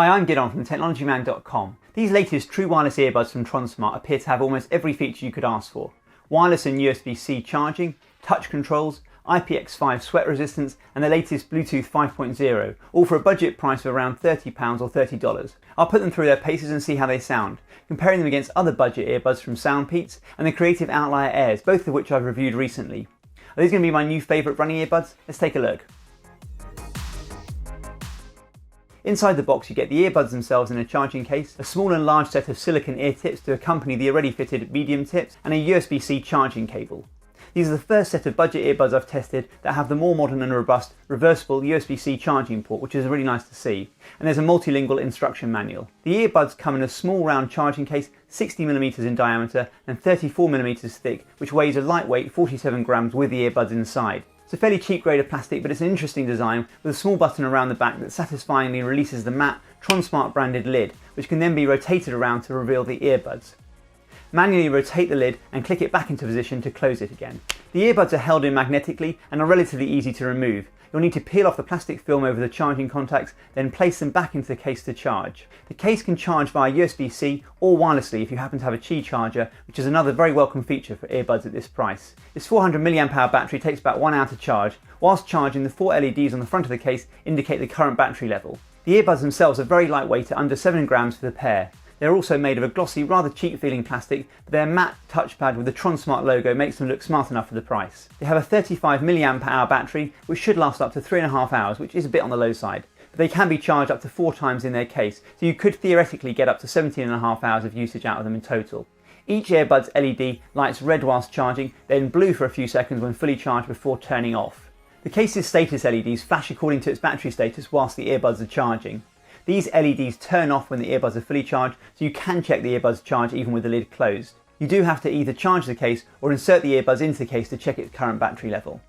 Hi, I'm Gidon from technologyman.com. These latest true wireless earbuds from Tronsmart appear to have almost every feature you could ask for. Wireless and USB-C charging, touch controls, IPX5 sweat resistance and the latest Bluetooth 5.0, all for a budget price of around £30 or $30. I'll put them through their paces and see how they sound, comparing them against other budget earbuds from Soundpeats and the creative Outlier Airs, both of which I've reviewed recently. Are these going to be my new favourite running earbuds? Let's take a look. Inside the box you get the earbuds themselves in a charging case, a small and large set of silicone ear tips to accompany the already fitted medium tips, and a USB-C charging cable. These are the first set of budget earbuds I've tested that have the more modern and robust reversible USB-C charging port, which is really nice to see. And there's a multilingual instruction manual. The earbuds come in a small round charging case, 60mm in diameter and 34mm thick, which weighs a lightweight 47 grams with the earbuds inside. It's a fairly cheap grade of plastic, but it's an interesting design with a small button around the back that satisfyingly releases the matte Tronsmart branded lid, which can then be rotated around to reveal the earbuds. Manually rotate the lid and click it back into position to close it again. The earbuds are held in magnetically and are relatively easy to remove. You'll need to peel off the plastic film over the charging contacts, then place them back into the case to charge. The case can charge via USB-C or wirelessly if you happen to have a Qi charger, which is another very welcome feature for earbuds at this price. This 400 mAh battery takes about 1 hour to charge. Whilst charging, the 4 LEDs on the front of the case indicate the current battery level. The earbuds themselves are very lightweight at under 7 grams for the pair. They're also made of a glossy, rather cheap feeling plastic, but their matte touchpad with the Tronsmart logo makes them look smart enough for the price. They have a 35 mAh battery, which should last up to 3.5 hours, which is a bit on the low side. But they can be charged up to 4 times in their case, so you could theoretically get up to 17.5 hours of usage out of them in total. Each earbud's LED lights red whilst charging, then blue for a few seconds when fully charged before turning off. The case's status LEDs flash according to its battery status whilst the earbuds are charging. These LEDs turn off when the earbuds are fully charged, so you can check the earbuds charge even with the lid closed. You do have to either charge the case or insert the earbuds into the case to check its current battery level.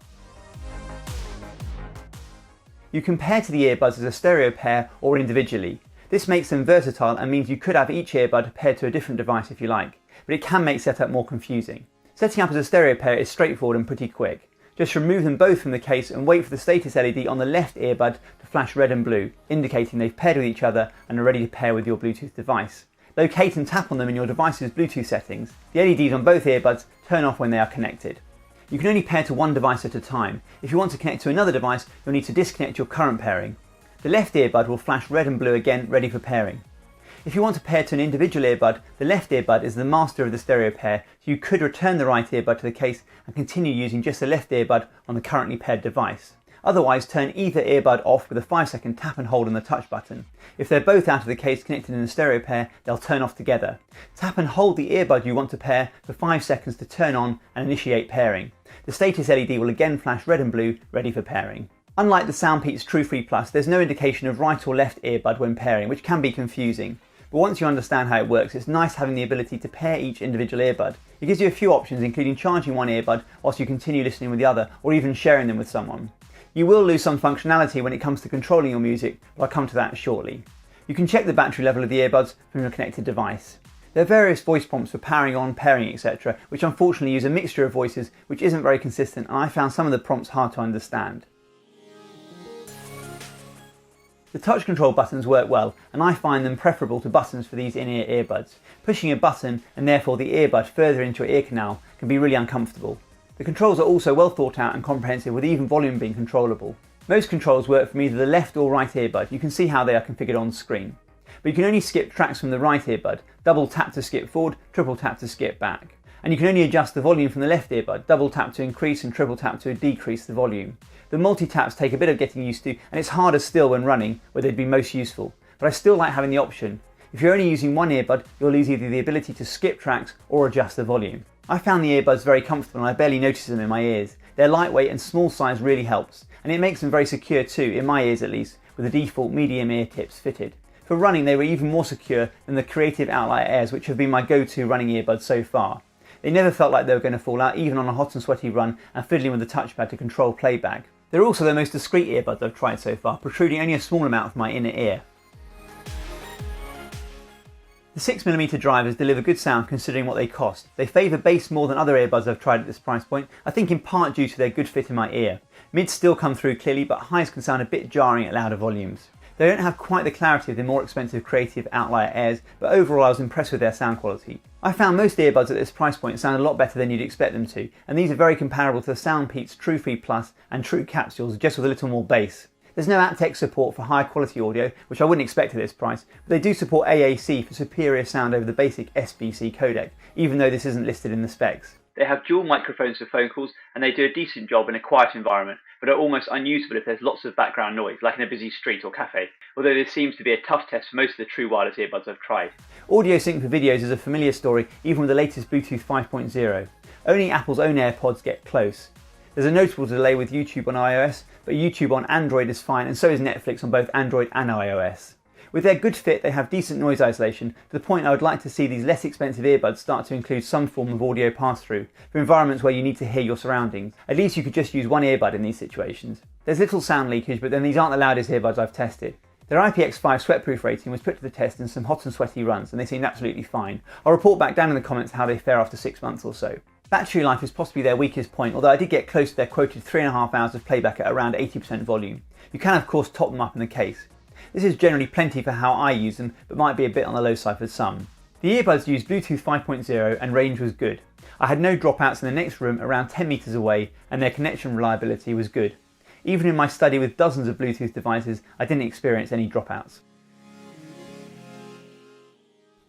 You can pair to the earbuds as a stereo pair or individually. This makes them versatile and means you could have each earbud paired to a different device if you like, but it can make setup more confusing. Setting up as a stereo pair is straightforward and pretty quick. Just remove them both from the case and wait for the status LED on the left earbud to flash red and blue, indicating they've paired with each other and are ready to pair with your Bluetooth device. Locate and tap on them in your device's Bluetooth settings. The LEDs on both earbuds turn off when they are connected. You can only pair to one device at a time. If you want to connect to another device, you'll need to disconnect your current pairing. The left earbud will flash red and blue again, ready for pairing. If you want to pair to an individual earbud, the left earbud is the master of the stereo pair, so you could return the right earbud to the case and continue using just the left earbud on the currently paired device. Otherwise, turn either earbud off with a 5-second tap and hold on the touch button. If they're both out of the case connected in a stereo pair, they'll turn off together. Tap and hold the earbud you want to pair for 5 seconds to turn on and initiate pairing. The status LED will again flash red and blue, ready for pairing. Unlike the Soundpeats TrueFree Plus, there's no indication of right or left earbud when pairing, which can be confusing. But once you understand how it works, it's nice having the ability to pair each individual earbud. It gives you a few options, including charging one earbud whilst you continue listening with the other, or even sharing them with someone. You will lose some functionality when it comes to controlling your music, but I'll come to that shortly. You can check the battery level of the earbuds from your connected device. There are various voice prompts for powering on, pairing, etc., which unfortunately use a mixture of voices which isn't very consistent, and I found some of the prompts hard to understand. The touch control buttons work well, and I find them preferable to buttons for these in-ear earbuds. Pushing a button, and therefore the earbud, further into your ear canal can be really uncomfortable. The controls are also well thought out and comprehensive, with even volume being controllable. Most controls work from either the left or right earbud. You can see how they are configured on screen. But you can only skip tracks from the right earbud, double tap to skip forward, triple tap to skip back. And you can only adjust the volume from the left earbud, double tap to increase and triple tap to decrease the volume. The multi-taps take a bit of getting used to, and it's harder still when running, where they'd be most useful, but I still like having the option. If you're only using one earbud, you'll lose either the ability to skip tracks or adjust the volume. I found the earbuds very comfortable and I barely notice them in my ears. Their lightweight and small size really helps, and it makes them very secure too, in my ears at least, with the default medium ear tips fitted. For running, they were even more secure than the creative Outlier Airs, which have been my go-to running earbuds so far. They never felt like they were going to fall out, even on a hot and sweaty run and fiddling with the touchpad to control playback. They're also the most discreet earbuds I've tried so far, protruding only a small amount from my inner ear. The 6mm drivers deliver good sound considering what they cost. They favour bass more than other earbuds I've tried at this price point, I think in part due to their good fit in my ear. Mids still come through clearly, but highs can sound a bit jarring at louder volumes. They don't have quite the clarity of the more expensive Creative Outlier Airs, but overall I was impressed with their sound quality. I found most earbuds at this price point sound a lot better than you'd expect them to, and these are very comparable to the Soundpeats TrueFree Plus and True Capsules, just with a little more bass. There's no aptX support for high quality audio, which I wouldn't expect at this price, but they do support AAC for superior sound over the basic SBC codec, even though this isn't listed in the specs. They have dual microphones for phone calls, and they do a decent job in a quiet environment, but are almost unusable if there's lots of background noise, like in a busy street or cafe, although this seems to be a tough test for most of the true wireless earbuds I've tried. Audio sync for videos is a familiar story, even with the latest Bluetooth 5.0. Only Apple's own AirPods get close. There's a notable delay with YouTube on iOS, but YouTube on Android is fine, and so is Netflix on both Android and iOS. With their good fit, they have decent noise isolation, to the point I would like to see these less expensive earbuds start to include some form of audio pass-through, for environments where you need to hear your surroundings. At least you could just use one earbud in these situations. There's little sound leakage, but then these aren't the loudest earbuds I've tested. Their IPX5 sweatproof rating was put to the test in some hot and sweaty runs, and they seemed absolutely fine. I'll report back down in the comments how they fare after 6 months or so. Battery life is possibly their weakest point, although I did get close to their quoted 3.5 hours of playback at around 80% volume. You can of course top them up in the case. This is generally plenty for how I use them, but might be a bit on the low side for some. The earbuds used Bluetooth 5.0 and range was good. I had no dropouts in the next room around 10 meters away, and their connection reliability was good. Even in my study with dozens of Bluetooth devices, I didn't experience any dropouts.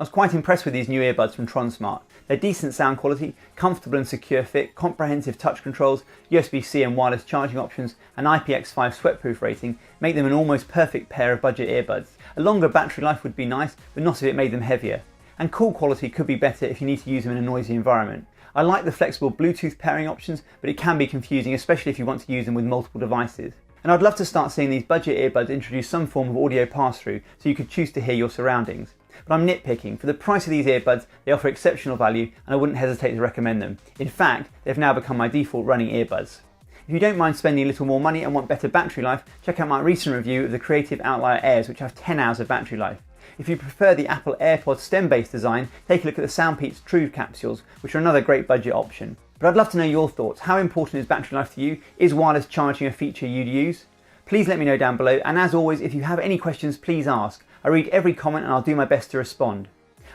I was quite impressed with these new earbuds from Tronsmart. Their decent sound quality, comfortable and secure fit, comprehensive touch controls, USB-C and wireless charging options, and IPX5 sweatproof rating make them an almost perfect pair of budget earbuds. A longer battery life would be nice, but not if it made them heavier. And call quality could be better if you need to use them in a noisy environment. I like the flexible Bluetooth pairing options, but it can be confusing, especially if you want to use them with multiple devices. And I'd love to start seeing these budget earbuds introduce some form of audio pass-through so you could choose to hear your surroundings. But I'm nitpicking. For the price of these earbuds, they offer exceptional value and I wouldn't hesitate to recommend them. In fact, they've now become my default running earbuds. If you don't mind spending a little more money and want better battery life, check out my recent review of the Creative Outlier Airs, which have 10 hours of battery life. If you prefer the Apple AirPods stem-based design, take a look at the Soundpeats True Capsules, which are another great budget option. But I'd love to know your thoughts. How important is battery life to you? Is wireless charging a feature you'd use? Please let me know down below, and as always, if you have any questions, please ask. I read every comment and I'll do my best to respond.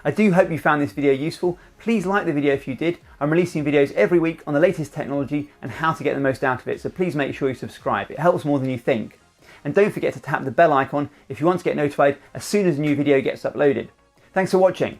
I do hope you found this video useful. Please like the video if you did. I'm releasing videos every week on the latest technology and how to get the most out of it, so please make sure you subscribe. It helps more than you think. And don't forget to tap the bell icon if you want to get notified as soon as a new video gets uploaded. Thanks for watching.